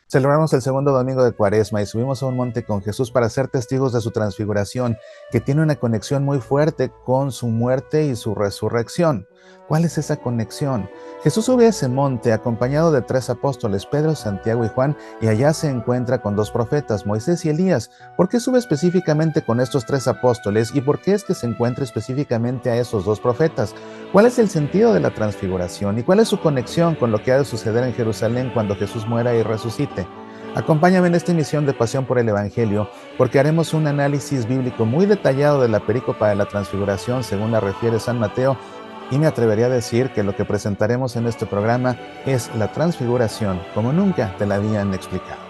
Celebramos el segundo domingo de Cuaresma y subimos a un monte con Jesús para ser testigos de su transfiguración, que tiene una conexión muy fuerte con su muerte y su resurrección. ¿Cuál es esa conexión? Jesús sube a ese monte acompañado de 3 apóstoles, Pedro, Santiago y Juan, y allá se encuentra con 2 profetas, Moisés y Elías. ¿Por qué sube específicamente con estos 3 apóstoles y por qué es que se encuentra específicamente a esos 2 profetas? ¿Cuál es el sentido de la transfiguración y cuál es su conexión con lo que ha de suceder en Jerusalén cuando Jesús muera y resucite? Acompáñame en esta emisión de Pasión por el Evangelio, porque haremos un análisis bíblico muy detallado de la perícopa de la transfiguración según la refiere San Mateo, y me atrevería a decir que lo que presentaremos en este programa es la transfiguración como nunca te la habían explicado.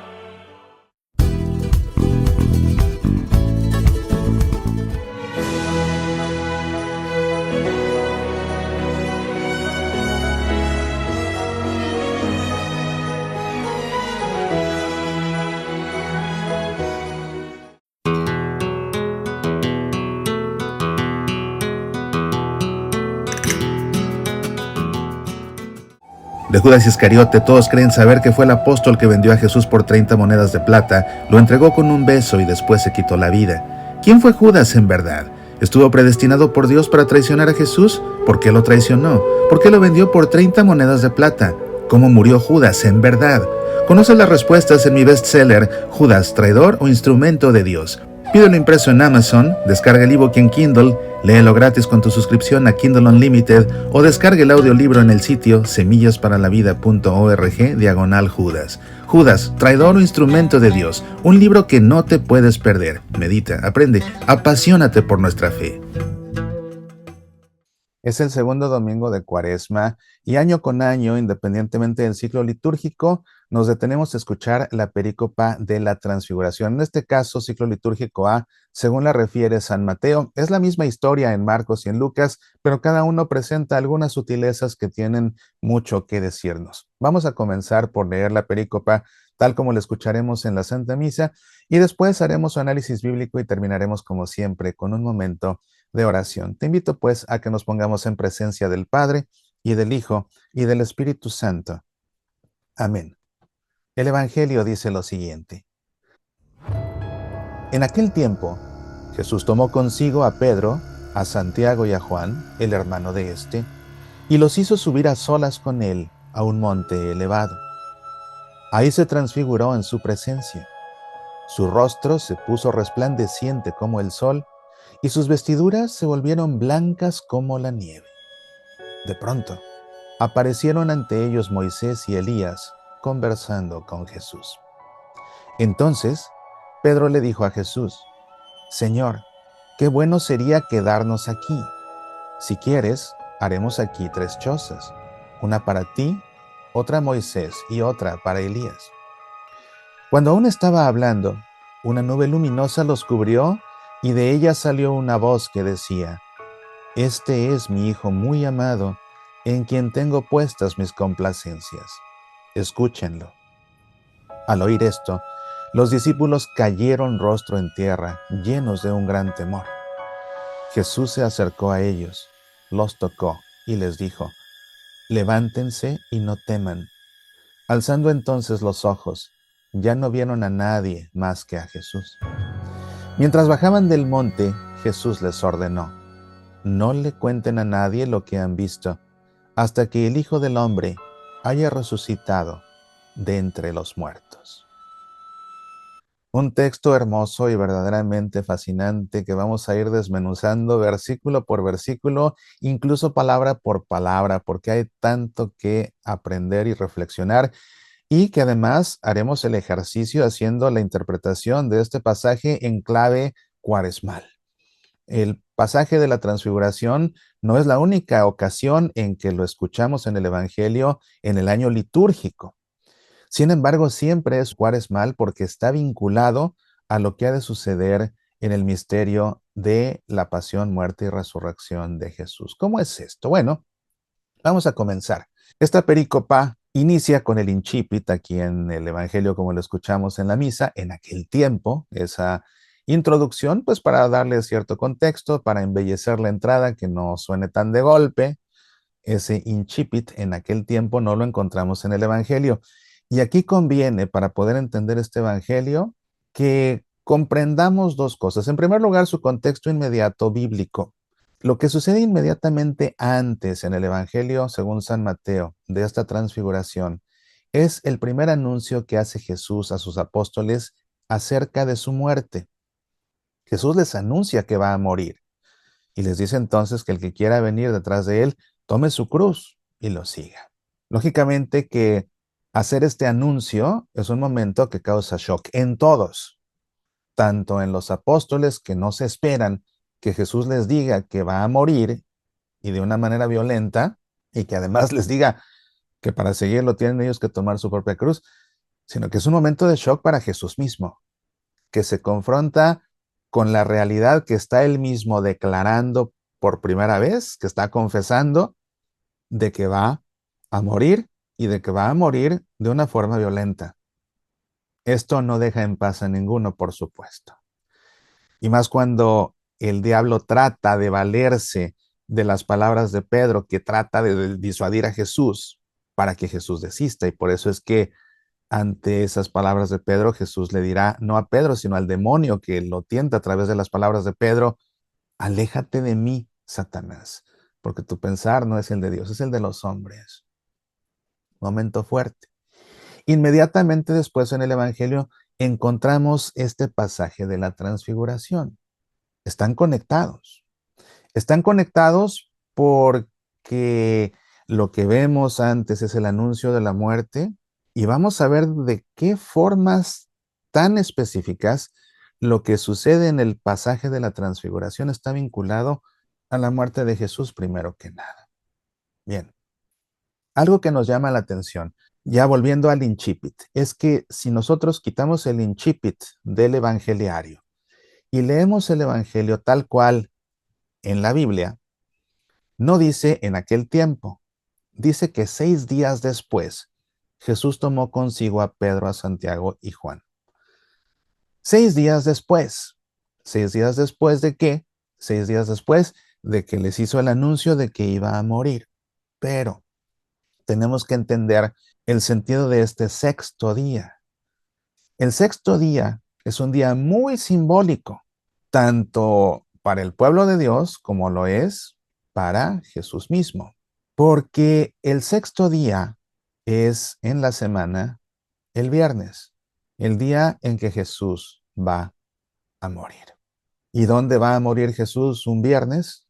De Judas Iscariote todos creen saber que fue el apóstol que vendió a Jesús por 30 monedas de plata, lo entregó con un beso y después se quitó la vida. ¿Quién fue Judas en verdad? ¿Estuvo predestinado por Dios para traicionar a Jesús? ¿Por qué lo traicionó? ¿Por qué lo vendió por 30 monedas de plata? ¿Cómo murió Judas en verdad? Conoce las respuestas en mi bestseller Judas, traidor o instrumento de Dios. Pídelo impreso en Amazon, descarga el ebook en Kindle, léelo gratis con tu suscripción a Kindle Unlimited o descarga el audiolibro en el sitio semillasparalavida.org/Judas. Judas, traidor o instrumento de Dios, un libro que no te puedes perder. Medita, aprende, apasionate por nuestra fe. Es el segundo domingo de Cuaresma y año con año, independientemente del ciclo litúrgico, nos detenemos a escuchar la perícopa de la Transfiguración. En este caso, ciclo litúrgico A, según la refiere San Mateo, es la misma historia en Marcos y en Lucas, pero cada uno presenta algunas sutilezas que tienen mucho que decirnos. Vamos a comenzar por leer la perícopa tal como la escucharemos en la Santa Misa y después haremos su análisis bíblico y terminaremos como siempre con un momento de oración. Te invito pues a que nos pongamos en presencia del Padre y del Hijo y del Espíritu Santo. Amén. El Evangelio dice lo siguiente. En aquel tiempo, Jesús tomó consigo a Pedro, a Santiago y a Juan, el hermano de éste, y los hizo subir a solas con él a un monte elevado. Ahí se transfiguró en su presencia. Su rostro se puso resplandeciente como el sol, y sus vestiduras se volvieron blancas como la nieve. De pronto, aparecieron ante ellos Moisés y Elías conversando con Jesús. Entonces, Pedro le dijo a Jesús, Señor, qué bueno sería quedarnos aquí. Si quieres, haremos aquí 3 chozas, una para ti, otra Moisés y otra para Elías. Cuando aún estaba hablando, una nube luminosa los cubrió y de ella salió una voz que decía, Este es mi Hijo muy amado, en quien tengo puestas mis complacencias. Escúchenlo. Al oír esto, los discípulos cayeron rostro en tierra, llenos de un gran temor. Jesús se acercó a ellos, los tocó y les dijo, Levántense y no teman. Alzando entonces los ojos, ya no vieron a nadie más que a Jesús. Mientras bajaban del monte, Jesús les ordenó, no le cuenten a nadie lo que han visto, hasta que el Hijo del Hombre haya resucitado de entre los muertos. Un texto hermoso y verdaderamente fascinante que vamos a ir desmenuzando versículo por versículo, incluso palabra por palabra, porque hay tanto que aprender y reflexionar, y que además haremos el ejercicio haciendo la interpretación de este pasaje en clave cuaresmal. El pasaje de la transfiguración no es la única ocasión en que lo escuchamos en el Evangelio en el año litúrgico. Sin embargo, siempre es cuaresmal porque está vinculado a lo que ha de suceder en el misterio de la pasión, muerte y resurrección de Jesús. ¿Cómo es esto? Bueno, vamos a comenzar. Esta perícopa inicia con el incipit aquí en el Evangelio, como lo escuchamos en la misa, en aquel tiempo, esa introducción, pues para darle cierto contexto, para embellecer la entrada, que no suene tan de golpe. Ese incipit en aquel tiempo no lo encontramos en el Evangelio. Y aquí conviene, para poder entender este evangelio, que comprendamos dos cosas. En primer lugar, su contexto inmediato bíblico. Lo que sucede inmediatamente antes en el evangelio, según San Mateo, de esta transfiguración, es el primer anuncio que hace Jesús a sus apóstoles acerca de su muerte. Jesús les anuncia que va a morir y les dice entonces que el que quiera venir detrás de él, tome su cruz y lo siga. Lógicamente que hacer este anuncio es un momento que causa shock en todos, tanto en los apóstoles que no se esperan que Jesús les diga que va a morir y de una manera violenta, y que además les diga que para seguirlo tienen ellos que tomar su propia cruz, sino que es un momento de shock para Jesús mismo, que se confronta con la realidad que está él mismo declarando por primera vez, que está confesando de que va a morir y de que va a morir de una forma violenta. Esto no deja en paz a ninguno, por supuesto. Y más cuando el diablo trata de valerse de las palabras de Pedro, que trata de disuadir a Jesús para que Jesús desista. Y por eso es que ante esas palabras de Pedro, Jesús le dirá, no a Pedro, sino al demonio que lo tienta a través de las palabras de Pedro, aléjate de mí, Satanás, porque tu pensar no es el de Dios, es el de los hombres. Momento fuerte. Inmediatamente después en el Evangelio encontramos este pasaje de la transfiguración. Están conectados. Están conectados porque lo que vemos antes es el anuncio de la muerte y vamos a ver de qué formas tan específicas lo que sucede en el pasaje de la transfiguración está vinculado a la muerte de Jesús primero que nada. Bien, algo que nos llama la atención, ya volviendo al incipit, es que si nosotros quitamos el incipit del evangeliario y leemos el evangelio tal cual en la Biblia, no dice en aquel tiempo, dice que 6 días después Jesús tomó consigo a Pedro, a Santiago y Juan. 6 días después. 6 días después de qué? 6 días después de que les hizo el anuncio de que iba a morir. Pero tenemos que entender el sentido de este sexto día. El sexto día es un día muy simbólico, tanto para el pueblo de Dios como lo es para Jesús mismo. Porque el sexto día es en la semana el viernes, el día en que Jesús va a morir. ¿Y dónde va a morir Jesús un viernes?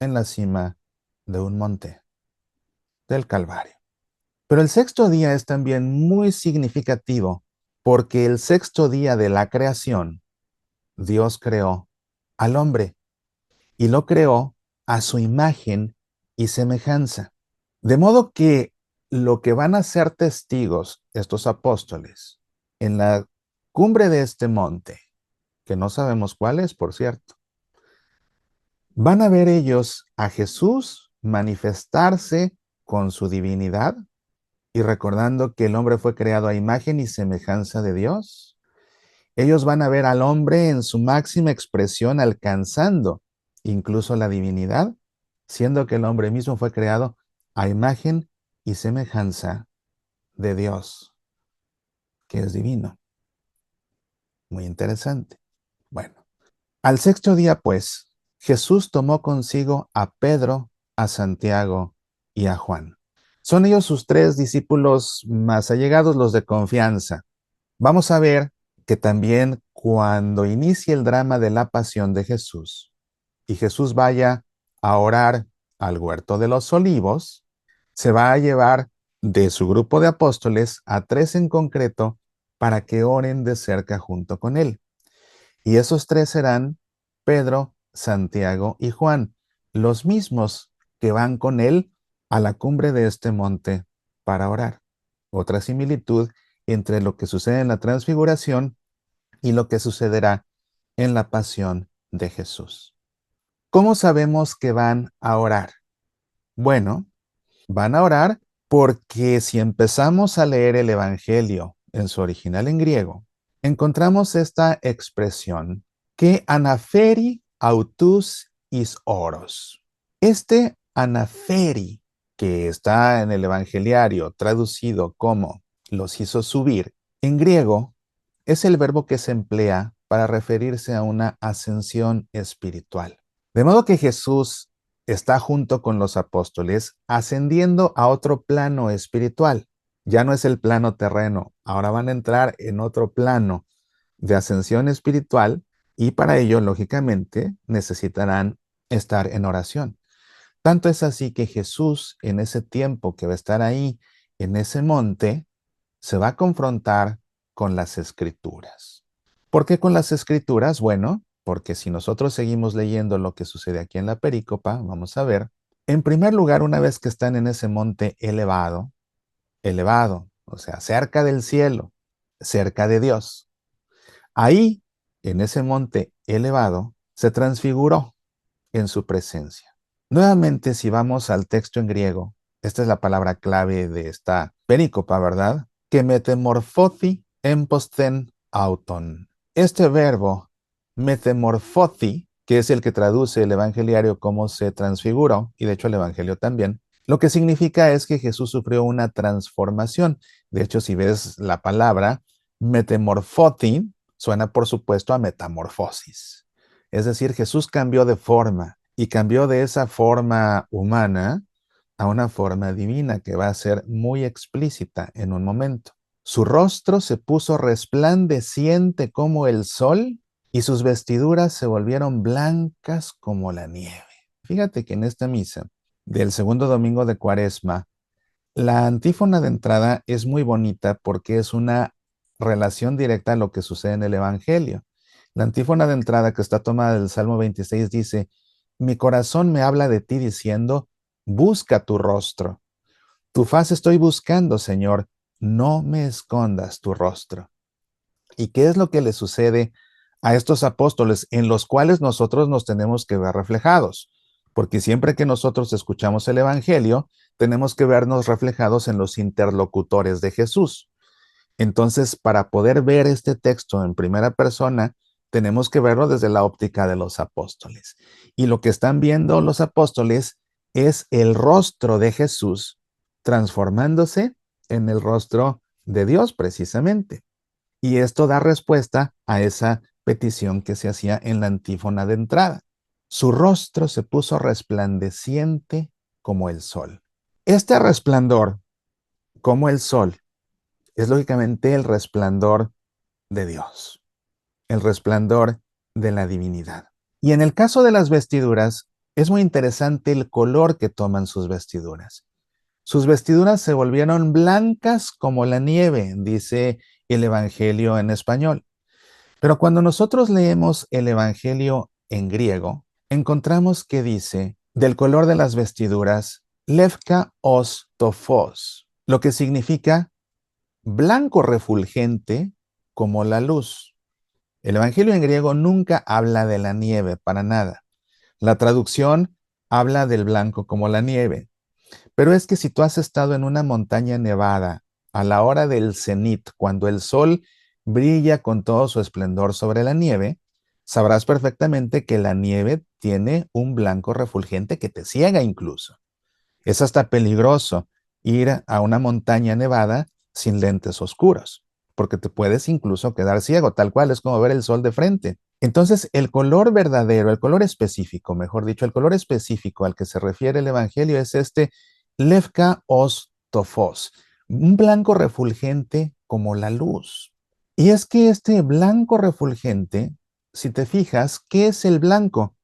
En la cima de un monte, del Calvario. Pero el sexto día es también muy significativo porque el sexto día de la creación, Dios creó al hombre y lo creó a su imagen y semejanza. De modo que lo que van a ser testigos estos apóstoles en la cumbre de este monte, que no sabemos cuál es, por cierto, van a ver ellos a Jesús manifestarse con su divinidad y recordando que el hombre fue creado a imagen y semejanza de Dios. Ellos van a ver al hombre en su máxima expresión alcanzando incluso la divinidad, siendo que el hombre mismo fue creado a imagen y semejanza de Dios, que es divino. Muy interesante. Bueno, al sexto día, pues, Jesús tomó consigo a Pedro, a Santiago y a Juan. Son ellos sus 3 discípulos más allegados, los de confianza. Vamos a ver que también cuando inicie el drama de la pasión de Jesús y Jesús vaya a orar al huerto de los olivos, se va a llevar de su grupo de apóstoles a 3 en concreto para que oren de cerca junto con él. Y esos 3 serán Pedro, Santiago y Juan, los mismos que van con él a la cumbre de este monte para orar. Otra similitud entre lo que sucede en la transfiguración y lo que sucederá en la pasión de Jesús. ¿Cómo sabemos que van a orar? Bueno, van a orar porque si empezamos a leer el Evangelio en su original en griego, encontramos esta expresión que anaferi autus is oros. Anaferi, que está en el Evangeliario traducido como los hizo subir, en griego es el verbo que se emplea para referirse a una ascensión espiritual. De modo que Jesús está junto con los apóstoles ascendiendo a otro plano espiritual. Ya no es el plano terreno, ahora van a entrar en otro plano de ascensión espiritual y para ello, lógicamente, necesitarán estar en oración. Tanto es así que Jesús, en ese tiempo que va a estar ahí, en ese monte, se va a confrontar con las escrituras. ¿Por qué con las escrituras? Bueno, porque si nosotros seguimos leyendo lo que sucede aquí en la perícopa, vamos a ver, en primer lugar, una vez que están en ese monte elevado, o sea, cerca del cielo, cerca de Dios, ahí, en ese monte elevado, se transfiguró en su presencia. Nuevamente, si vamos al texto en griego, esta es la palabra clave de esta perícopa, ¿verdad? Que metamorfothi emposthen auton. Este verbo, metamorfothi, que es el que traduce el evangeliario como se transfiguró, y de hecho el evangelio también, lo que significa es que Jesús sufrió una transformación. De hecho, si ves la palabra metamorfothi, suena por supuesto a metamorfosis. Es decir, Jesús cambió de forma y cambió de esa forma humana a una forma divina que va a ser muy explícita en un momento. Su rostro se puso resplandeciente como el sol y sus vestiduras se volvieron blancas como la nieve. Fíjate que en esta misa del segundo domingo de Cuaresma, la antífona de entrada es muy bonita porque es una relación directa a lo que sucede en el Evangelio. La antífona de entrada que está tomada del Salmo 26 dice, mi corazón me habla de ti diciendo, busca tu rostro. Tu faz estoy buscando, Señor, no me escondas tu rostro. ¿Y qué es lo que le sucede a estos apóstoles en los cuales nosotros nos tenemos que ver reflejados? Porque siempre que nosotros escuchamos el Evangelio, tenemos que vernos reflejados en los interlocutores de Jesús. Entonces, para poder ver este texto en primera persona, tenemos que verlo desde la óptica de los apóstoles. Y lo que están viendo los apóstoles es el rostro de Jesús transformándose en el rostro de Dios precisamente. Y esto da respuesta a esa petición que se hacía en la antífona de entrada. Su rostro se puso resplandeciente como el sol. Este resplandor, como el sol, es lógicamente el resplandor de Dios, el resplandor de la divinidad. Y en el caso de las vestiduras, es muy interesante el color que toman sus vestiduras. Sus vestiduras se volvieron blancas como la nieve, dice el Evangelio en español. Pero cuando nosotros leemos el Evangelio en griego, encontramos que dice, del color de las vestiduras, levka os tophos, lo que significa blanco refulgente como la luz. El Evangelio en griego nunca habla de la nieve para nada. La traducción habla del blanco como la nieve. Pero es que si tú has estado en una montaña nevada a la hora del cenit, cuando el sol brilla con todo su esplendor sobre la nieve, sabrás perfectamente que la nieve tiene un blanco refulgente que te ciega incluso. Es hasta peligroso ir a una montaña nevada sin lentes oscuros, porque te puedes incluso quedar ciego, tal cual es como ver el sol de frente. Entonces, el color verdadero, el color específico, mejor dicho, el color específico al que se refiere el Evangelio es este levka os tophos, un blanco refulgente como la luz. Y es que este blanco refulgente, si te fijas, ¿qué es el blanco?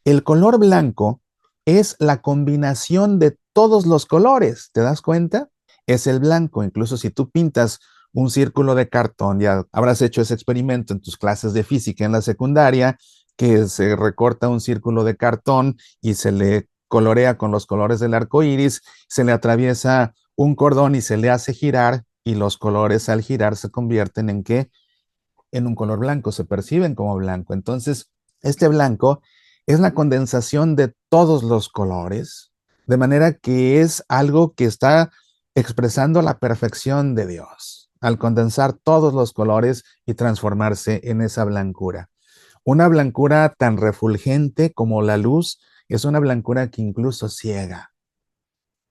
El color blanco es la combinación de todos los colores, ¿te das cuenta? Es el blanco, incluso si tú pintas un círculo de cartón, ya habrás hecho ese experimento en tus clases de física en la secundaria, que se recorta un círculo de cartón y se le colorea con los colores del arco iris, se le atraviesa un cordón y se le hace girar, y los colores al girar se convierten en ¿qué? En un color blanco, se perciben como blanco. Entonces, este blanco es la condensación de todos los colores, de manera que es algo que está expresando la perfección de Dios, al condensar todos los colores y transformarse en esa blancura. Una blancura tan refulgente como la luz es una blancura que incluso ciega.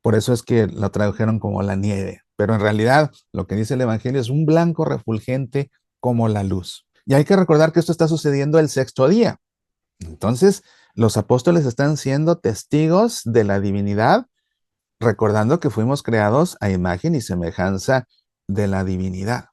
Por eso es que lo tradujeron como la nieve. pero en realidad lo que dice el Evangelio es un blanco refulgente como la luz. Y hay que recordar que esto está sucediendo el sexto día. Entonces, los apóstoles están siendo testigos de la divinidad, recordando que fuimos creados a imagen y semejanza de la divinidad.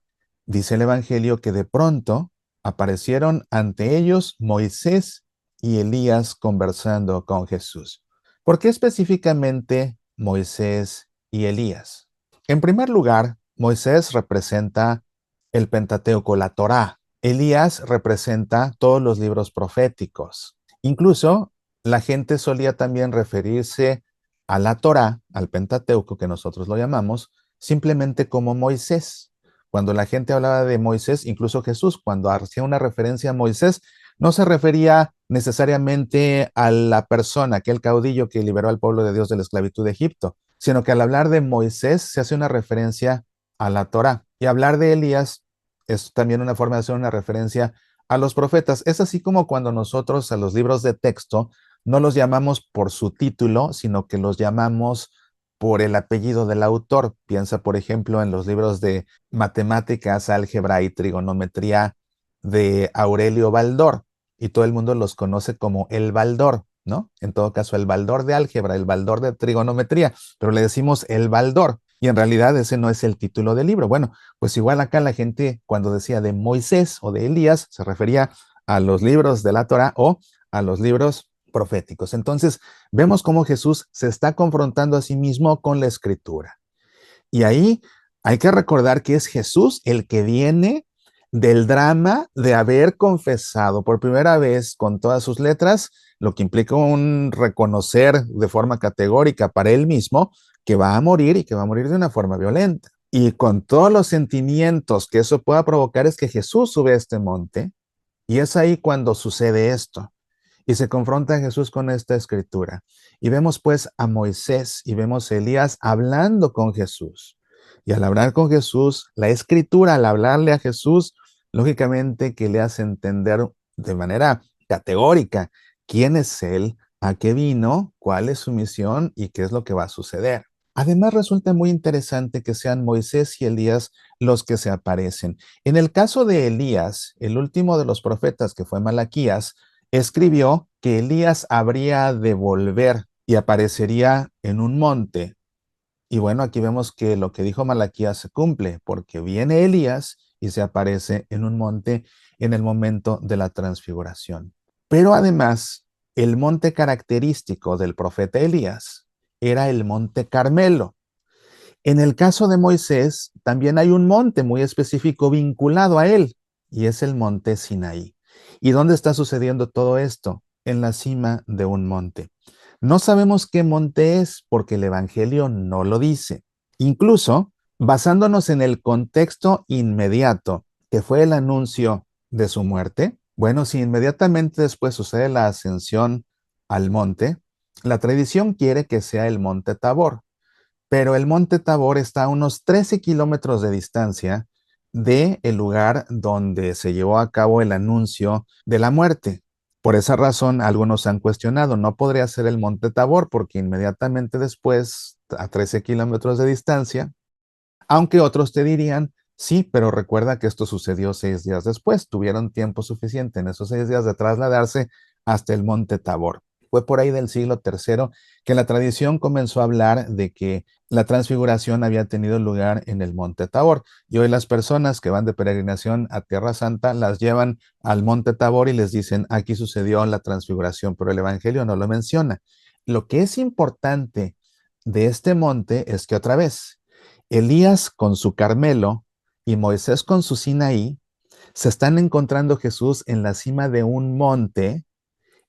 Dice el Evangelio que de pronto aparecieron ante ellos Moisés y Elías conversando con Jesús. ¿Por qué específicamente Moisés y Elías? En primer lugar, Moisés representa el Pentateuco, la Torá. Elías representa todos los libros proféticos. Incluso la gente solía también referirse a la Torá, al Pentateuco, que nosotros lo llamamos, simplemente como Moisés. Cuando la gente hablaba de Moisés, incluso Jesús, cuando hacía una referencia a Moisés, no se refería necesariamente a la persona, aquel caudillo que liberó al pueblo de Dios de la esclavitud de Egipto, sino que al hablar de Moisés se hace una referencia a la Torá. Y hablar de Elías es también una forma de hacer una referencia a los profetas. Es así como cuando nosotros a los libros de texto no los llamamos por su título, sino que los llamamos por el apellido del autor. Piensa, por ejemplo, en los libros de matemáticas, álgebra y trigonometría de Aurelio Baldor, y todo el mundo los conoce como el Baldor, ¿no? En todo caso, el Baldor de álgebra, el Baldor de trigonometría, pero le decimos el Baldor, y en realidad ese no es el título del libro. Bueno, pues igual acá la gente cuando decía de Moisés o de Elías se refería a los libros de la Torá o a los libros proféticos. Entonces, vemos cómo Jesús se está confrontando a sí mismo con la escritura. Y ahí hay que recordar que es Jesús el que viene del drama de haber confesado por primera vez con todas sus letras, lo que implica un reconocer de forma categórica para él mismo que va a morir y que va a morir de una forma violenta. Y con todos los sentimientos que eso pueda provocar es que Jesús sube a este monte y es ahí cuando sucede esto. Y se confronta a Jesús con esta escritura. Y vemos pues a Moisés y vemos a Elías hablando con Jesús. Y al hablar con Jesús, la escritura, al hablarle a Jesús, lógicamente que le hace entender de manera categórica quién es Él, a qué vino, cuál es su misión y qué es lo que va a suceder. Además, resulta muy interesante que sean Moisés y Elías los que se aparecen. En el caso de Elías, el último de los profetas, que fue Malaquías, escribió que Elías habría de volver y aparecería en un monte. Y bueno, aquí vemos que lo que dijo Malaquías se cumple, porque viene Elías y se aparece en un monte en el momento de la transfiguración. Pero además, el monte característico del profeta Elías era el monte Carmelo. En el caso de Moisés, también hay un monte muy específico vinculado a él, y es el monte Sinaí. ¿Y dónde está sucediendo todo esto? En la cima de un monte. No sabemos qué monte es porque el Evangelio no lo dice. Incluso, basándonos en el contexto inmediato, que fue el anuncio de su muerte, bueno, si inmediatamente después sucede la ascensión al monte, la tradición quiere que sea el monte Tabor, pero el monte Tabor está a unos 13 kilómetros de distancia del lugar donde se llevó a cabo el anuncio de la muerte. Por esa razón, algunos han cuestionado, no podría ser el monte Tabor porque inmediatamente después, a 13 kilómetros de distancia, aunque otros te dirían, sí, pero recuerda que esto sucedió 6 días después, tuvieron tiempo suficiente en esos 6 días de trasladarse hasta el monte Tabor. Fue por ahí del siglo III que la tradición comenzó a hablar de que la transfiguración había tenido lugar en el monte Tabor. Y hoy las personas que van de peregrinación a Tierra Santa las llevan al monte Tabor y les dicen, aquí sucedió la transfiguración, pero el Evangelio no lo menciona. Lo que es importante de este monte es que otra vez, Elías con su Carmelo y Moisés con su Sinaí se están encontrando Jesús en la cima de un monte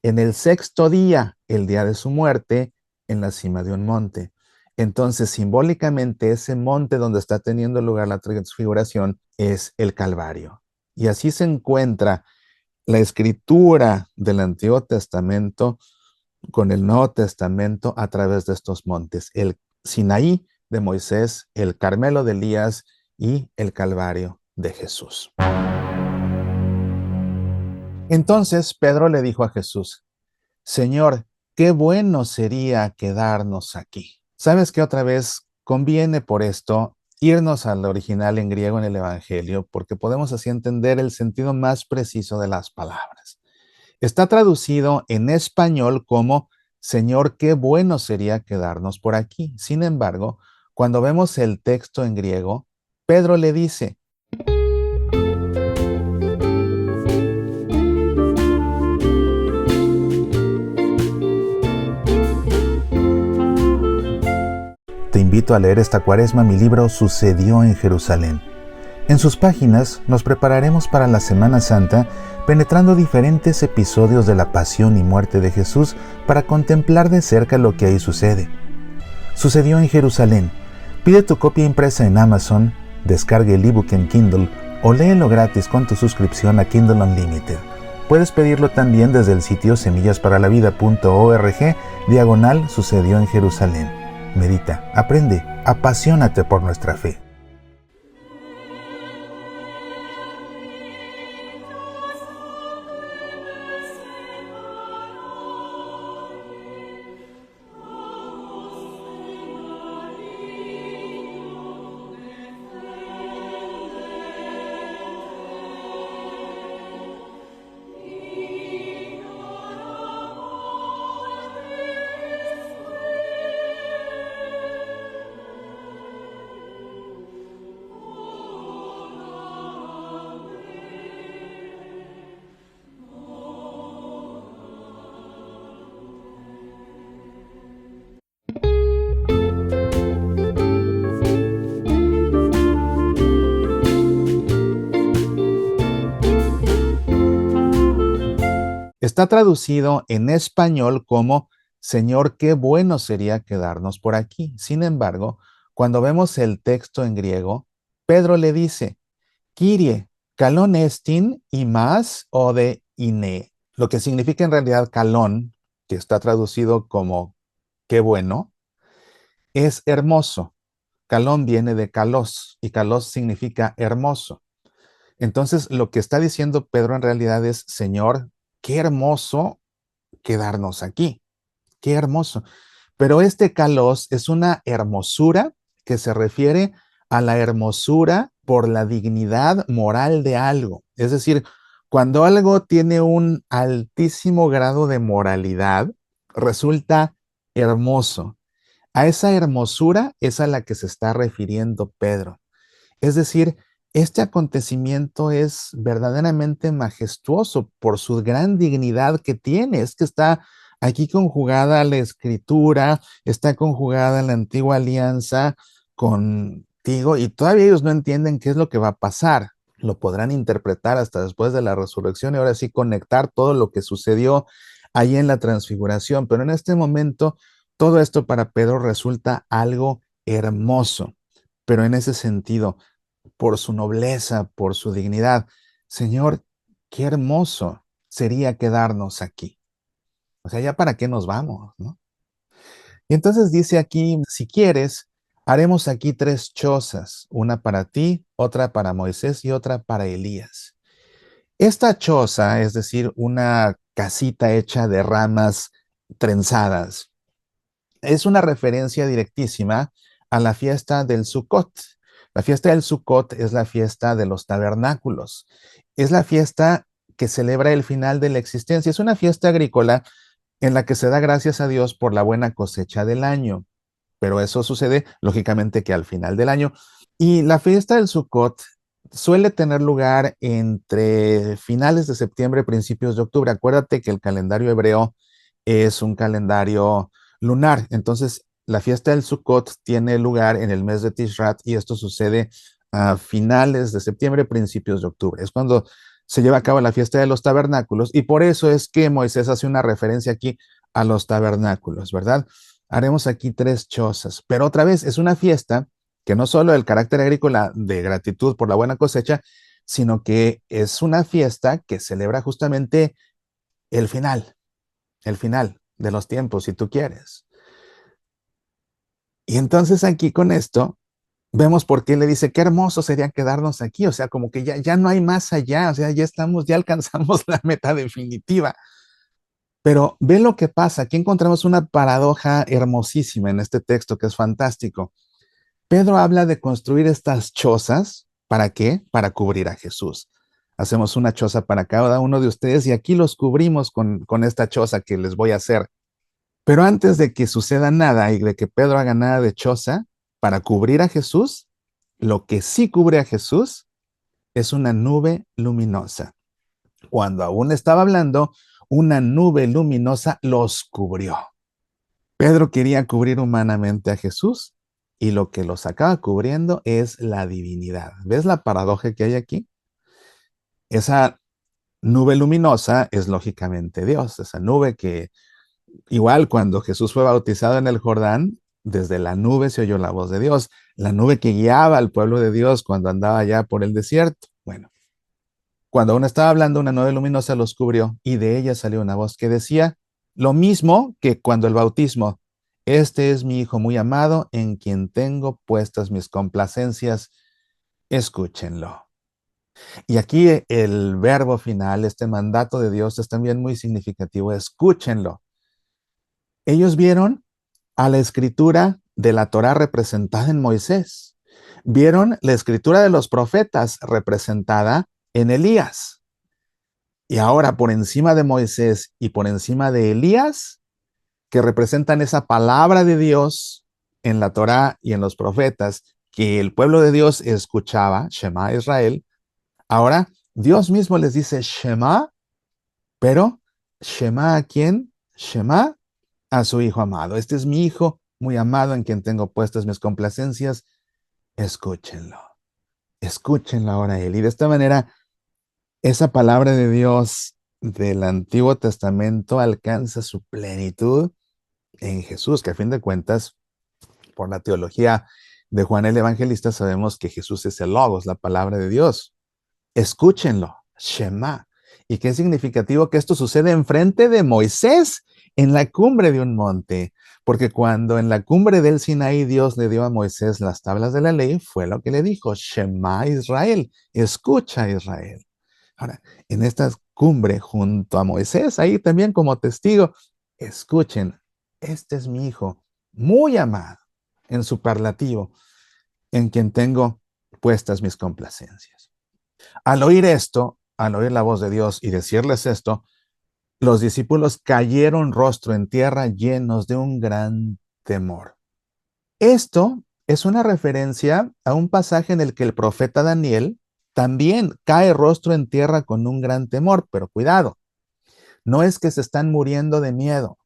en el sexto día, el día de su muerte, en la cima de un monte. Entonces, simbólicamente, ese monte donde está teniendo lugar la transfiguración es el Calvario. Y así se encuentra la escritura del Antiguo Testamento con el Nuevo Testamento a través de estos montes. El Sinaí de Moisés, el Carmelo de Elías y el Calvario de Jesús. Entonces Pedro le dijo a Jesús, Señor, qué bueno sería quedarnos aquí. ¿Sabes qué otra vez conviene por esto irnos al original en griego en el Evangelio, porque podemos así entender el sentido más preciso de las palabras. Está traducido en español como Señor, qué bueno sería quedarnos por aquí. Sin embargo, cuando vemos el texto en griego, Pedro le dice, te invito a leer esta cuaresma mi libro Sucedió en Jerusalén. En sus páginas nos prepararemos para la Semana Santa, penetrando diferentes episodios de la pasión y muerte de Jesús para contemplar de cerca lo que ahí sucede. Sucedió en Jerusalén. Pide tu copia impresa en Amazon, descargue el ebook en Kindle o léelo gratis con tu suscripción a Kindle Unlimited. Puedes pedirlo también desde el sitio semillasparalavida.org/Sucedió en Jerusalén. Medita, aprende, apasionate por nuestra fe. Está traducido en español como Señor, qué bueno sería quedarnos por aquí. Sin embargo, cuando vemos el texto en griego, Pedro le dice, Kyrie, kalon estin y más o de ine, lo que significa en realidad kalón, que está traducido como qué bueno, es hermoso. Kalón viene de kalos y kalos significa hermoso. Entonces, lo que está diciendo Pedro en realidad es, Señor, qué hermoso quedarnos aquí. Qué hermoso. Pero este kalos es una hermosura que se refiere a la hermosura por la dignidad moral de algo. Es decir, cuando algo tiene un altísimo grado de moralidad, resulta hermoso. A esa hermosura es a la que se está refiriendo Pedro. Es decir, este acontecimiento es verdaderamente majestuoso por su gran dignidad que tiene. Es que está aquí conjugada la escritura, está conjugada la antigua alianza contigo y todavía ellos no entienden qué es lo que va a pasar. Lo podrán interpretar hasta después de la resurrección y ahora sí conectar todo lo que sucedió ahí en la transfiguración. Pero en este momento, todo esto para Pedro resulta algo hermoso. Pero en ese sentido, por su nobleza, por su dignidad. Señor, qué hermoso sería quedarnos aquí. O sea, ya para qué nos vamos, ¿no? Y entonces dice aquí, si quieres, haremos aquí tres chozas, una para ti, otra para Moisés y otra para Elías. Esta choza, es decir, una casita hecha de ramas trenzadas, es una referencia directísima a la fiesta del Sukkot. La fiesta del Sukkot es la fiesta de los tabernáculos. Es la fiesta que celebra el final de la existencia. Es una fiesta agrícola en la que se da gracias a Dios por la buena cosecha del año. Pero eso sucede, lógicamente, que al final del año. Y la fiesta del Sukkot suele tener lugar entre finales de septiembre, principios de octubre. Acuérdate que el calendario hebreo es un calendario lunar. Entonces, la fiesta del Sukkot tiene lugar en el mes de Tishrat y esto sucede a finales de septiembre, principios de octubre. Es cuando se lleva a cabo la fiesta de los tabernáculos y por eso es que Moisés hace una referencia aquí a los tabernáculos, ¿verdad? Haremos aquí tres chozas, pero otra vez es una fiesta que no solo el carácter agrícola de gratitud por la buena cosecha, sino que es una fiesta que celebra justamente el final de los tiempos, si tú quieres. Y entonces aquí con esto vemos por qué le dice, qué hermoso sería quedarnos aquí, o sea, como que ya no hay más allá, o sea, ya alcanzamos la meta definitiva. Pero ve lo que pasa, aquí encontramos una paradoja hermosísima en este texto que es fantástico. Pedro habla de construir estas chozas. ¿Para qué? Para cubrir a Jesús. Hacemos una choza para cada uno de ustedes y aquí los cubrimos con esta choza que les voy a hacer. Pero antes de que suceda nada y de que Pedro haga nada de choza, para cubrir a Jesús, lo que sí cubre a Jesús es una nube luminosa. Cuando aún estaba hablando, una nube luminosa los cubrió. Pedro quería cubrir humanamente a Jesús y lo que los acaba cubriendo es la divinidad. ¿Ves la paradoja que hay aquí? Esa nube luminosa es lógicamente Dios, esa nube que igual cuando Jesús fue bautizado en el Jordán, desde la nube se oyó la voz de Dios, la nube que guiaba al pueblo de Dios cuando andaba allá por el desierto. Bueno, cuando aún estaba hablando, una nube luminosa los cubrió y de ella salió una voz que decía lo mismo que cuando el bautismo: este es mi Hijo muy amado, en quien tengo puestas mis complacencias, escúchenlo. Y aquí el verbo final, este mandato de Dios es también muy significativo, escúchenlo. Ellos vieron a la escritura de la Torá representada en Moisés. Vieron la escritura de los profetas representada en Elías. Y ahora por encima de Moisés y por encima de Elías, que representan esa palabra de Dios en la Torá y en los profetas, que el pueblo de Dios escuchaba, Shema Israel, ahora Dios mismo les dice Shema, pero Shema ¿a quién? Shema a su Hijo amado. Este es mi Hijo muy amado en quien tengo puestas mis complacencias. Escúchenlo. Escúchenlo ahora a Él. Y de esta manera, esa palabra de Dios del Antiguo Testamento alcanza su plenitud en Jesús, que a fin de cuentas, por la teología de Juan el Evangelista, sabemos que Jesús es el Logos, la palabra de Dios. Escúchenlo, Shema. Y qué significativo que esto sucede enfrente de Moisés en la cumbre de un monte, porque cuando en la cumbre del Sinaí Dios le dio a Moisés las tablas de la ley, fue lo que le dijo: Shema Israel, escucha Israel. Ahora, en esta cumbre junto a Moisés, ahí también como testigo, escuchen, este es mi Hijo muy amado, en superlativo, en quien tengo puestas mis complacencias. Al oír esto, al oír la voz de Dios y decirles esto, los discípulos cayeron rostro en tierra llenos de un gran temor. Esto es una referencia a un pasaje en el que el profeta Daniel también cae rostro en tierra con un gran temor, pero cuidado, no es que se están muriendo de miedo.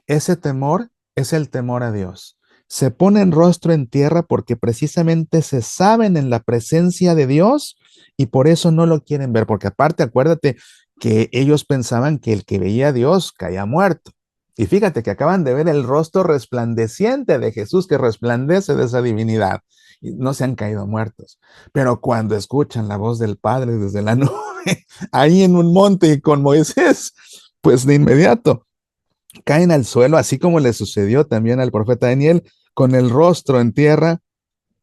Ese temor es el temor a Dios. Se ponen rostro en tierra porque precisamente se saben en la presencia de Dios y por eso no lo quieren ver, porque aparte acuérdate que ellos pensaban que el que veía a Dios caía muerto. Y fíjate que acaban de ver el rostro resplandeciente de Jesús que resplandece de esa divinidad. Y no se han caído muertos. Pero cuando escuchan la voz del Padre desde la nube, ahí en un monte y con Moisés, pues de inmediato caen al suelo, así como le sucedió también al profeta Daniel, con el rostro en tierra,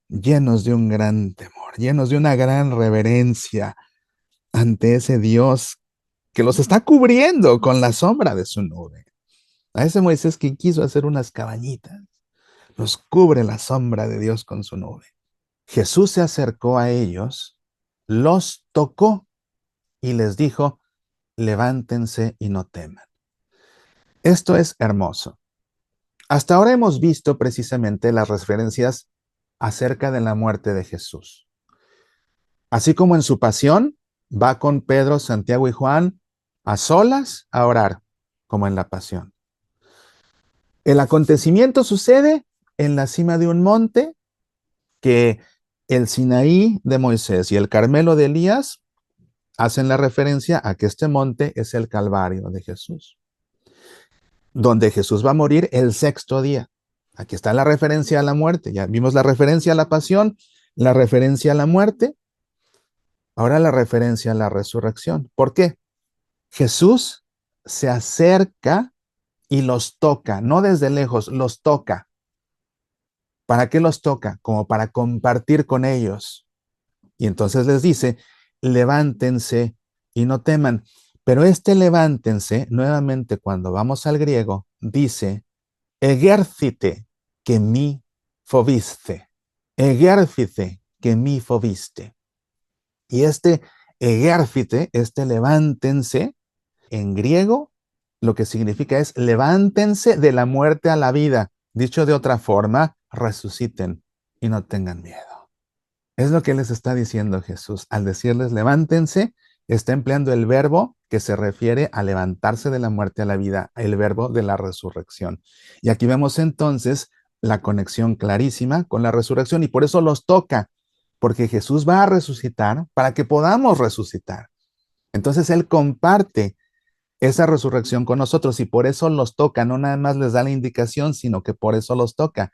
llenos de un gran temor, llenos de una gran reverencia ante ese Dios que los está cubriendo con la sombra de su nube. A ese Moisés que quiso hacer unas cabañitas, los cubre la sombra de Dios con su nube. Jesús se acercó a ellos, los tocó y les dijo: levántense y no teman. Esto es hermoso. Hasta ahora hemos visto precisamente las referencias acerca de la muerte de Jesús. Así como en su pasión, va con Pedro, Santiago y Juan a solas a orar, como en la pasión. El acontecimiento sucede en la cima de un monte que el Sinaí de Moisés y el Carmelo de Elías hacen la referencia a que este monte es el Calvario de Jesús, donde Jesús va a morir el sexto día. Aquí está la referencia a la muerte. Ya vimos la referencia a la pasión, la referencia a la muerte, ahora la referencia a la resurrección. ¿Por qué? Jesús se acerca y los toca, no desde lejos, los toca. ¿Para qué los toca? Como para compartir con ellos. Y entonces les dice: levántense y no teman. Pero este levántense, nuevamente cuando vamos al griego, dice egércite que mi fobiste. egérfite que mi foviste. Y este egérfite, este levántense, en griego, lo que significa es levántense de la muerte a la vida. Dicho de otra forma, resuciten y no tengan miedo. Es lo que les está diciendo Jesús. Al decirles levántense, está empleando el verbo que se refiere a levantarse de la muerte a la vida, el verbo de la resurrección. Y aquí vemos entonces la conexión clarísima con la resurrección y por eso los toca, porque Jesús va a resucitar para que podamos resucitar. Entonces Él comparte esa resurrección con nosotros y por eso los toca, no nada más les da la indicación, sino que por eso los toca.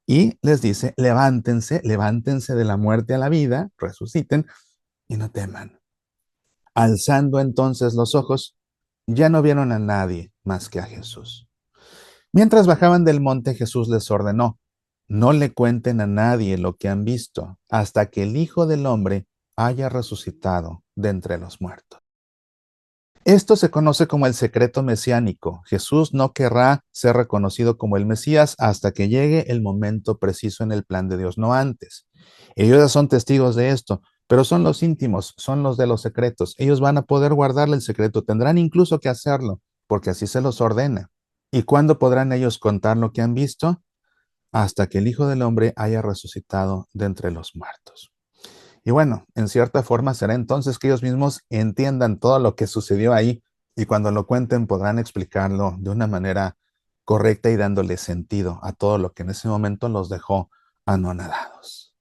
Y les dice, levántense, levántense de la muerte a la vida, resuciten y no teman. Alzando entonces los ojos, ya no vieron a nadie más que a Jesús. Mientras bajaban del monte, Jesús les ordenó, no le cuenten a nadie lo que han visto hasta que el Hijo del Hombre haya resucitado de entre los muertos. Esto se conoce como el secreto mesiánico. Jesús no querrá ser reconocido como el Mesías hasta que llegue el momento preciso en el plan de Dios, no antes. Ellos ya son testigos de esto, pero son los íntimos, son los de los secretos. Ellos van a poder guardarle el secreto, tendrán incluso que hacerlo, porque así se los ordena. ¿Y cuándo podrán ellos contar lo que han visto? Hasta que el Hijo del Hombre haya resucitado de entre los muertos. Y bueno, en cierta forma será entonces que ellos mismos entiendan todo lo que sucedió ahí y cuando lo cuenten podrán explicarlo de una manera correcta y dándole sentido a todo lo que en ese momento los dejó anonadados.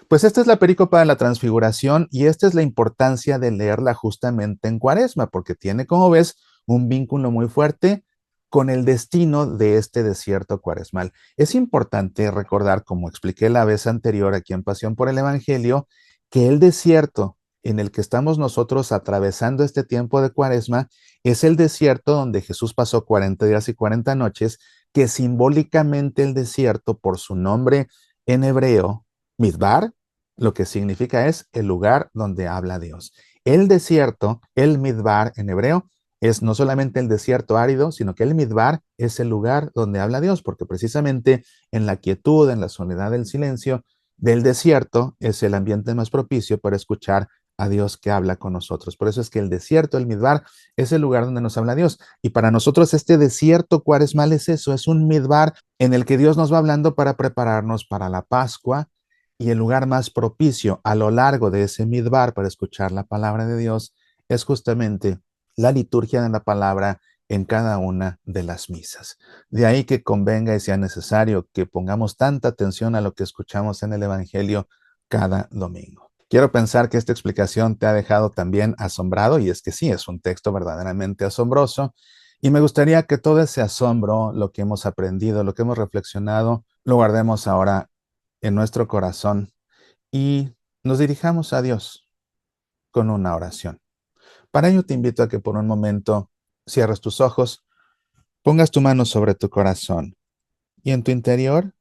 Pues esta es la perícopa de la transfiguración y esta es la importancia de leerla justamente en Cuaresma, porque tiene, como ves, un vínculo muy fuerte con el destino de este desierto cuaresmal. Es importante recordar, como expliqué la vez anterior aquí en Pasión por el Evangelio, que el desierto en el que estamos nosotros atravesando este tiempo de Cuaresma es el desierto donde Jesús pasó 40 días y 40 noches, que simbólicamente el desierto, por su nombre en hebreo, Midbar, lo que significa es el lugar donde habla Dios. El desierto, el Midbar en hebreo, es no solamente el desierto árido, sino que el Midbar es el lugar donde habla Dios, porque precisamente en la quietud, en la soledad del silencio del desierto, es el ambiente más propicio para escuchar a Dios que habla con nosotros. Por eso es que el desierto, el Midbar, es el lugar donde nos habla Dios. Y para nosotros este desierto cuaresmal es eso, es un Midbar en el que Dios nos va hablando para prepararnos para la Pascua, y el lugar más propicio a lo largo de ese Midbar para escuchar la palabra de Dios es justamente la liturgia de la palabra en cada una de las misas. De ahí que convenga y sea necesario que pongamos tanta atención a lo que escuchamos en el Evangelio cada domingo. Quiero pensar que esta explicación te ha dejado también asombrado, y es que sí, es un texto verdaderamente asombroso, y me gustaría que todo ese asombro, lo que hemos aprendido, lo que hemos reflexionado, lo guardemos ahora en nuestro corazón y nos dirijamos a Dios con una oración. Para ello te invito a que por un momento cierres tus ojos, pongas tu mano sobre tu corazón y en tu interior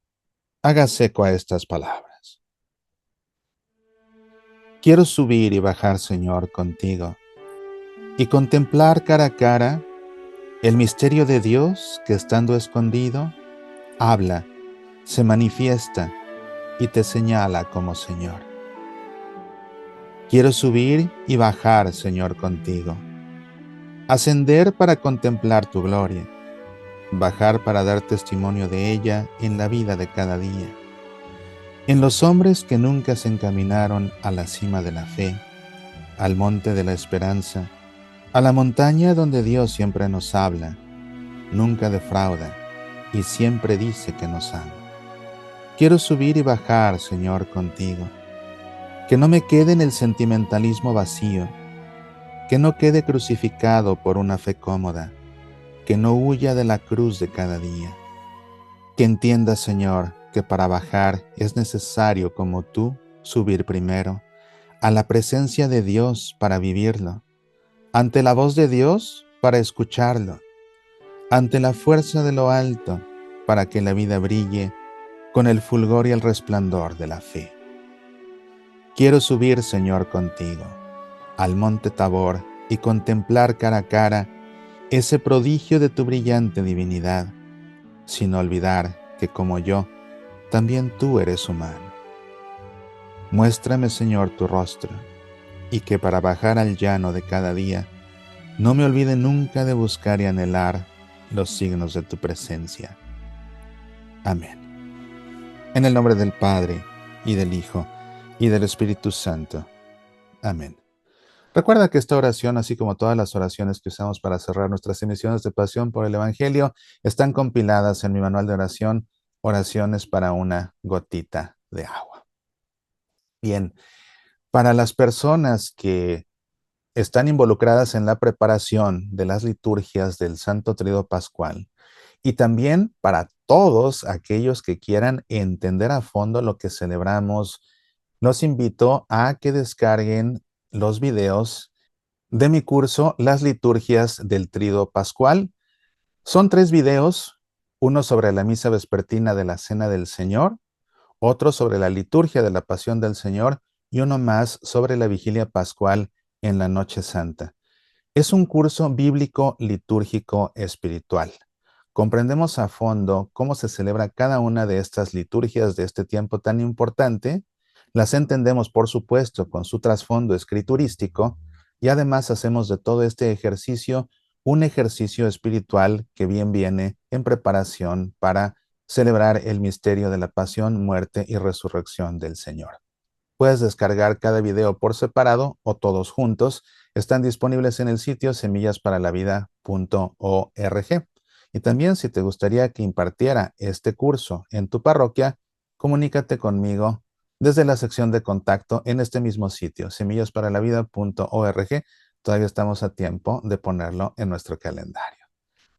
hagas eco a estas palabras. Quiero subir y bajar, Señor, contigo y contemplar cara a cara el misterio de Dios que estando escondido, habla, se manifiesta y te señala como Señor. Quiero subir y bajar, Señor, contigo, ascender para contemplar tu gloria, bajar para dar testimonio de ella en la vida de cada día, en los hombres que nunca se encaminaron a la cima de la fe, al monte de la esperanza, a la montaña donde Dios siempre nos habla, nunca defrauda y siempre dice que nos ama. Quiero subir y bajar, Señor, contigo, que no me quede en el sentimentalismo vacío, que no quede crucificado por una fe cómoda, que no huya de la cruz de cada día. Que entienda, Señor, que para bajar es necesario, como tú, subir primero a la presencia de Dios para vivirlo, ante la voz de Dios para escucharlo, ante la fuerza de lo alto para que la vida brille con el fulgor y el resplandor de la fe. Quiero subir, Señor, contigo al monte Tabor y contemplar cara a cara ese prodigio de tu brillante divinidad, sin olvidar que como yo, también tú eres humano. Muéstrame, Señor, tu rostro, y que para bajar al llano de cada día, no me olvide nunca de buscar y anhelar los signos de tu presencia. Amén. En el nombre del Padre, y del Hijo, y del Espíritu Santo. Amén. Recuerda que esta oración, así como todas las oraciones que usamos para cerrar nuestras emisiones de Pasión por el Evangelio, están compiladas en mi manual de oración, Oraciones para una gotita de agua. Bien, para las personas que están involucradas en la preparación de las liturgias del Santo Tríodo Pascual, y también para todos aquellos que quieran entender a fondo lo que celebramos, los invito a que descarguen los videos de mi curso Las liturgias del Tríodo Pascual. Son 3 videos, uno sobre la misa vespertina de la Cena del Señor, otro sobre la liturgia de la Pasión del Señor y uno más sobre la Vigilia Pascual en la Noche Santa. Es un curso bíblico, litúrgico, espiritual. Comprendemos a fondo cómo se celebra cada una de estas liturgias de este tiempo tan importante. Las entendemos, por supuesto, con su trasfondo escriturístico, y además hacemos de todo este ejercicio un ejercicio espiritual que bien viene en preparación para celebrar el misterio de la pasión, muerte y resurrección del Señor. Puedes descargar cada video por separado o todos juntos. Están disponibles en el sitio semillasparalavida.org. Y también, si te gustaría que impartiera este curso en tu parroquia, comunícate conmigo desde la sección de contacto en este mismo sitio, semillasparalavida.org. Todavía estamos a tiempo de ponerlo en nuestro calendario.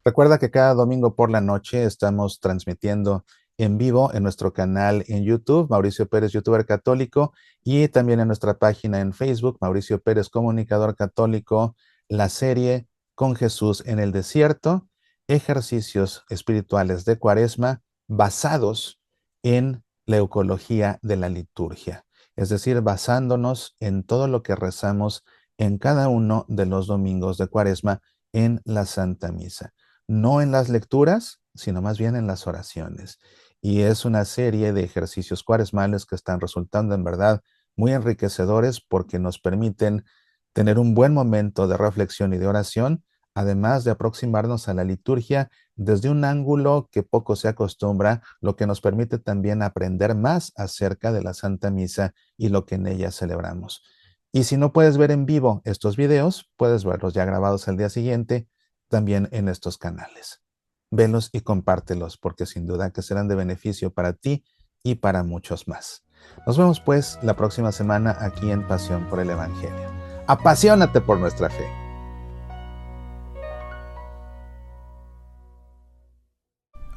Recuerda que cada domingo por la noche estamos transmitiendo en vivo en nuestro canal en YouTube, Mauricio Pérez, youtuber católico, y también en nuestra página en Facebook, Mauricio Pérez, comunicador católico, la serie Con Jesús en el Desierto, ejercicios espirituales de Cuaresma basados en la eucología de la liturgia, es decir, basándonos en todo lo que rezamos en cada uno de los domingos de Cuaresma en la Santa Misa. No en las lecturas, sino más bien en las oraciones. Y es una serie de ejercicios cuaresmales que están resultando en verdad muy enriquecedores porque nos permiten tener un buen momento de reflexión y de oración, además de aproximarnos a la liturgia desde un ángulo que poco se acostumbra, lo que nos permite también aprender más acerca de la Santa Misa y lo que en ella celebramos. Y si no puedes ver en vivo estos videos, puedes verlos ya grabados al día siguiente también en estos canales. Velos y compártelos, porque sin duda que serán de beneficio para ti y para muchos más. Nos vemos pues la próxima semana aquí en Pasión por el Evangelio. Apasionate por nuestra fe.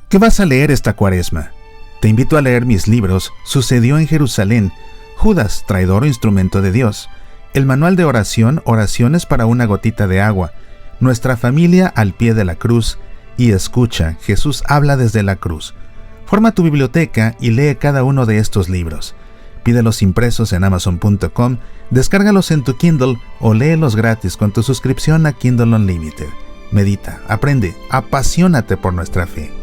¿Qué vas a leer esta Cuaresma? Te invito a leer mis libros Sucedió en Jerusalén, Judas, traidor o instrumento de Dios, el manual de oración, Oraciones para una gotita de agua, Nuestra familia al pie de la cruz, y Escucha, Jesús habla desde la cruz. Forma tu biblioteca y lee cada uno de estos libros. Pídelos impresos en Amazon.com, descárgalos en tu Kindle o léelos gratis con tu suscripción a Kindle Unlimited. Medita, aprende, apasionate por nuestra fe.